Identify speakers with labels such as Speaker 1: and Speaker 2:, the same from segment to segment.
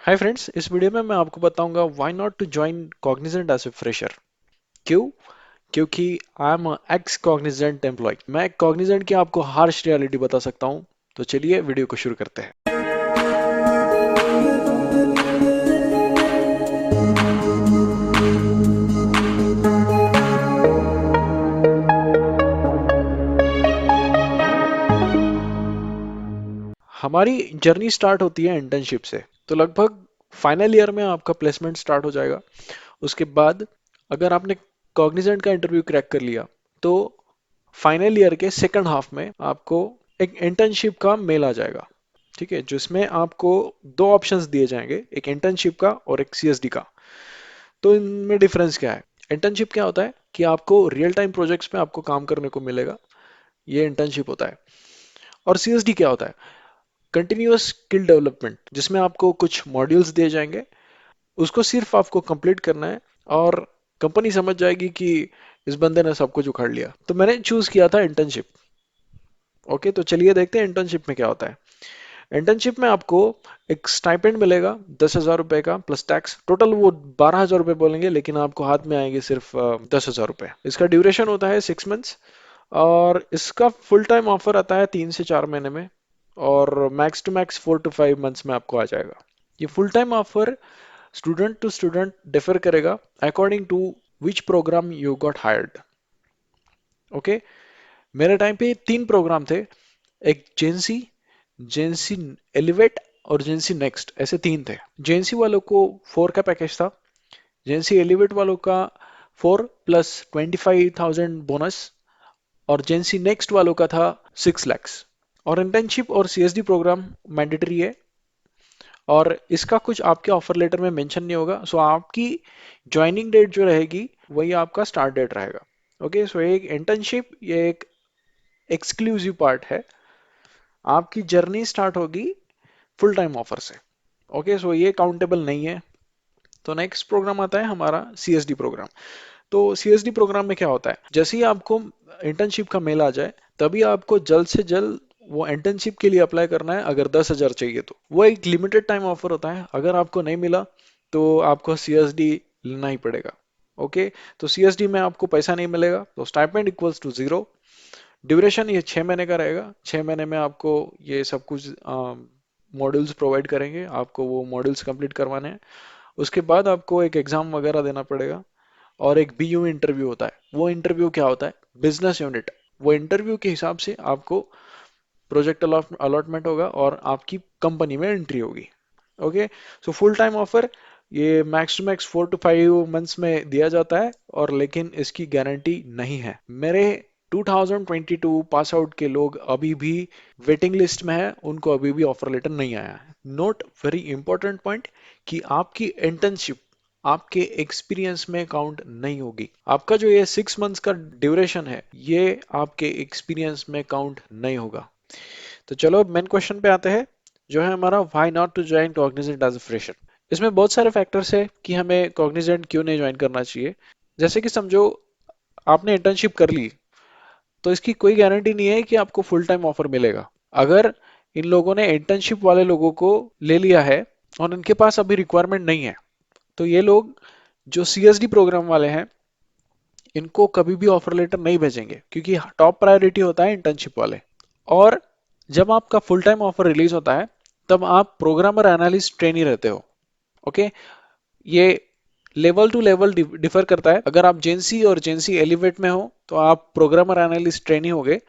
Speaker 1: Hi friends, इस video में मैं आपको बताऊंगा why not to join Cognizant as a fresher. क्यों? क्योंकि I am ex Cognizant employ. मैं कॉग्निजेंट की आपको हार्श रियलिटी बता सकता हूं। तो चलिए वीडियो को शुरू करते हैं। हमारी जर्नी स्टार्ट होती है इंटर्नशिप से। तो लगभग फाइनल ईयर में आपका प्लेसमेंट स्टार्ट हो जाएगा। उसके बाद अगर आपने कॉग्निजेंट का इंटरव्यू क्रैक कर लिया तो फाइनल ईयर के सेकंड हाफ में आपको एक इंटर्नशिप का मेल आ जाएगा। ठीक है, जिसमें आपको दो ऑप्शंस दिए जाएंगे, एक इंटर्नशिप का और एक सीएसडी का। तो इनमें डिफरेंस क्या है? इंटर्नशिप क्या होता है कि आपको रियल टाइम प्रोजेक्ट्स में आपको काम करने को मिलेगा, ये इंटर्नशिप होता है। और सीएसडी क्या होता है? कंटिन्यूअस स्किल डेवलपमेंट, जिसमें आपको कुछ मॉड्यूल्स दिए जाएंगे, उसको सिर्फ आपको कंप्लीट करना है और कंपनी समझ जाएगी कि इस बंदे ने सब कुछ उखाड़ लिया। तो मैंने चूज किया था इंटर्नशिप। ओके, तो चलिए देखते हैं इंटर्नशिप में क्या होता है। इंटर्नशिप में आपको एक स्टाइपेंड मिलेगा 10,000 रुपए का प्लस टैक्स। टोटल वो 12,000 रुपए बोलेंगे, लेकिन आपको हाथ में आएंगे सिर्फ 10,000 रुपए। इसका ड्यूरेशन होता है 6 मंथ्स। और इसका फुल टाइम ऑफर आता है 3 से 4 महीने में। और max to max 4 to 5 months में आपको आ जाएगा। ये full time offer student to student differ करेगा according to which program you got hired. Okay, मेरे टाइम पे 3 प्रोग्राम थे। एक जेंसी, जेंसी एलिवेट और जेंसी नेक्स्ट, ऐसे 3 थे। जेंसी वालों को 4 का पैकेज था। जेंसी एलिवेट वालों का 4 + 25,000 बोनस। और जेंसी नेक्स्ट वालों का था 6 lakhs। और इंटर्नशिप और सीएसडी प्रोग्राम मैंडेटरी है। और इसका कुछ आपके ऑफर लेटर में मेंशन नहीं होगा, सो आपकी ज्वाइनिंग डेट जो रहेगी वही आपका स्टार्ट डेट रहेगा। ओके, सो एक इंटर्नशिप ये एक एक्सक्लूसिव पार्ट है। आपकी जर्नी स्टार्ट होगी फुल टाइम ऑफर से। ओके, सो ये काउंटेबल नहीं है। तो नेक्स्ट प्रोग्राम आता है हमारा सीएसडी प्रोग्राम। तो सीएसडी प्रोग्राम में क्या होता है? जैसे ही आपको इंटर्नशिप का मेल आ जाए, तभी आपको जल्द से जल्द वो इंटर्नशिप के लिए अप्लाई करना है। अगर 10,000 चाहिए तो वो एक लिमिटेड टाइम ऑफर होता है। अगर आपको नहीं मिला तो आपको सीएसडी लेना ही पड़ेगा। ओके, तो सीएसडी में आपको पैसा नहीं मिलेगा, तो स्टाइपेंड इक्वल्स टू 0। ड्यूरेशन ये 6 महीने का रहेगा। 6 महीने में आपको ये सब कुछ मॉड्यूल्स प्रोवाइड करेंगे, आपको वो मॉड्यूल्स कंप्लीट करवाने हैं। उसके बाद आपको एक एग्जाम वगैरह देना पड़ेगा। और एक बीयू इंटरव्यू होता है। वो इंटरव्यू क्या होता है? Business unit. वो इंटरव्यू के हिसाब से आपको प्रोजेक्ट अलॉटमेंट होगा और आपकी कंपनी में एंट्री होगी। Okay, so full time offer ये max to max 4 to 5 months में दिया जाता है। और लेकिन इसकी गारंटी नहीं है। मेरे 2022 पास आउट के लोग अभी भी वेटिंग लिस्ट में है, उनको अभी भी ऑफर लेटर नहीं आया है। नोट वेरी इंपॉर्टेंट पॉइंट कि आपकी इंटर्नशिप आपके एक्सपीरियंस में काउंट नहीं होगी। आपका जो ये 6 मंथ्स का ड्यूरेशन है, ये आपके एक्सपीरियंस में काउंट नहीं होगा। तो चलो अब मेन क्वेश्चन पे आते हैं, जो है हमारा why not to join Cognizant as a fresher. इसमें बहुत सारे फैक्टर्स है कि हमें कॉग्निजेंट क्यों नहीं ज्वाइन करना चाहिए। जैसे कि समझो आपने इंटर्नशिप कर ली, तो इसकी कोई गारंटी नहीं है कि आपको फुल टाइम ऑफर मिलेगा। अगर इन लोगों ने इंटर्नशिप वाले लोगों को ले लिया है और इनके पास अभी रिक्वायरमेंट नहीं है, तो ये लोग जो सीएसडी प्रोग्राम वाले हैं, इनको कभी भी ऑफर लेटर नहीं भेजेंगे, क्योंकि टॉप प्रायोरिटी होता है इंटर्नशिप वाले। और जब आपका फुल टाइम ऑफर रिलीज होता है, तब आप प्रोग्रामर एनालिस्ट ट्रेनी रहते हो। ओके, ये लेवल टू लेवल डिफर करता है। अगर आप जेंसी और जेंसी एलिवेट में हो तो आप प्रोग्रामर एनालिस्ट ट्रेनी होगे।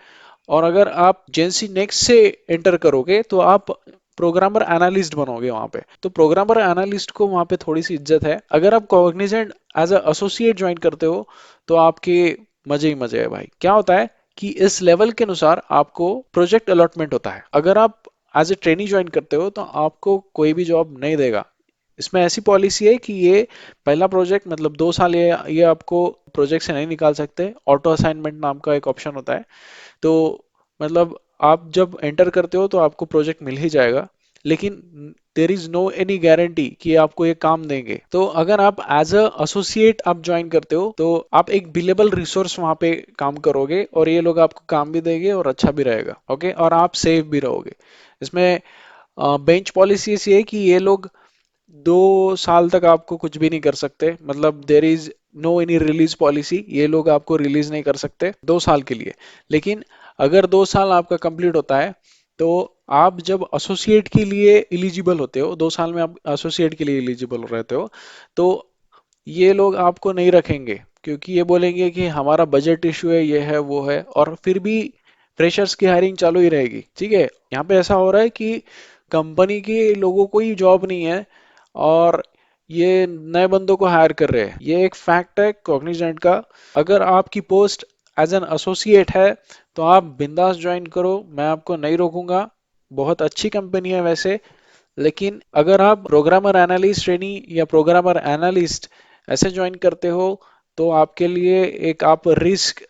Speaker 1: और अगर आप जेंसी नेक्स्ट से एंटर करोगे तो आप प्रोग्रामर एनालिस्ट बनोगे वहां पे। तो प्रोग्रामर एनालिस्ट को वहां पे थोड़ी सी इज्जत है। अगर आप Cognizant as a associate join करते हो तो आपके मजे ही मजे है भाई। क्या होता है कि इस लेवल के अनुसार आपको प्रोजेक्ट अलॉटमेंट होता है। अगर आप एज ए ट्रेनी ज्वाइन करते हो तो आपको कोई भी जॉब नहीं देगा। इसमें ऐसी पॉलिसी है कि ये पहला प्रोजेक्ट मतलब 2 साल ये आपको प्रोजेक्ट से नहीं निकाल सकते। ऑटो असाइनमेंट नाम का एक ऑप्शन होता है। तो मतलब आप जब एंटर करते हो तो आपको प्रोजेक्ट मिल ही जाएगा, लेकिन there is no any guarantee कि आपको ये काम देंगे। तो अगर आप एज अ एसोसिएट आप ज्वाइन करते हो तो आप एक बिलेबल रिसोर्स वहां पे काम करोगे, और ये लोग आपको काम भी देंगे और अच्छा भी रहेगा। ओके, और आप सेफ भी रहोगे। इसमें बेंच पॉलिसी ऐसी है कि ये लोग 2 साल तक आपको कुछ भी नहीं कर सकते, मतलब there is no any release policy, ये लोग आपको रिलीज नहीं कर सकते 2 साल के लिए। लेकिन अगर 2 साल आपका कंप्लीट होता है तो आप जब एसोसिएट के लिए एलिजिबल होते हो, 2 साल में आप एसोसिएट के लिए एलिजिबल रहते हो, तो ये लोग आपको नहीं रखेंगे, क्योंकि ये बोलेंगे कि हमारा बजट इशू है, ये है वो है, और फिर भी फ्रेशर्स की हायरिंग चालू ही रहेगी। ठीक है, यहाँ पे ऐसा हो रहा है कि कंपनी के लोगों को ही जॉब नहीं है और ये नए बंदों को हायर कर रहे हैं। ये एक फैक्ट है कॉग्निजेंट का। अगर आपकी पोस्ट एज एन एसोसिएट है तो आप बिंदास ज्वाइन करो, मैं आपको नहीं रोकूंगा। बहुत अच्छी कंपनी है वैसे। लेकिन अगर आप प्रोग्रामर एनालिस्ट ट्रेनी या प्रोग्रामर एनालिस्ट ऐसे ज्वाइन करते हो तो आपके लिए एक आप रिस्क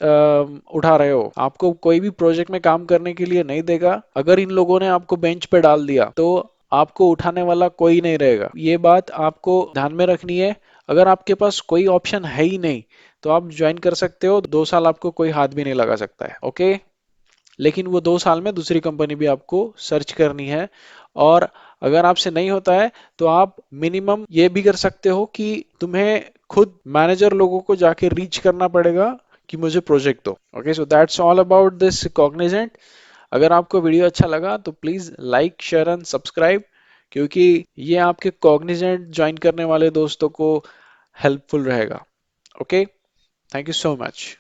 Speaker 1: उठा रहे हो। आपको कोई भी प्रोजेक्ट में काम करने के लिए नहीं देगा। अगर इन लोगों ने आपको बेंच पे डाल दिया तो आपको उठाने वाला कोई नहीं रहेगा। ये बात आपको ध्यान में रखनी है। अगर आपके पास कोई ऑप्शन है ही नहीं तो आप ज्वाइन कर सकते हो, 2 साल आपको कोई हाथ भी नहीं लगा सकता है। ओके, लेकिन वो 2 साल में दूसरी कंपनी भी आपको सर्च करनी है। और अगर आपसे नहीं होता है तो आप मिनिमम ये भी कर सकते हो कि तुम्हें खुद मैनेजर लोगों को जाके रीच करना पड़ेगा कि मुझे प्रोजेक्ट दो। Okay, so that's all about this Cognizant. अगर आपको वीडियो अच्छा लगा तो please like share and subscribe, क्योंकि ये आपके कॉग्निजेंट ज्वाइन करने वाले दोस्तों को हेल्पफुल रहेगा। Okay, thank you so much.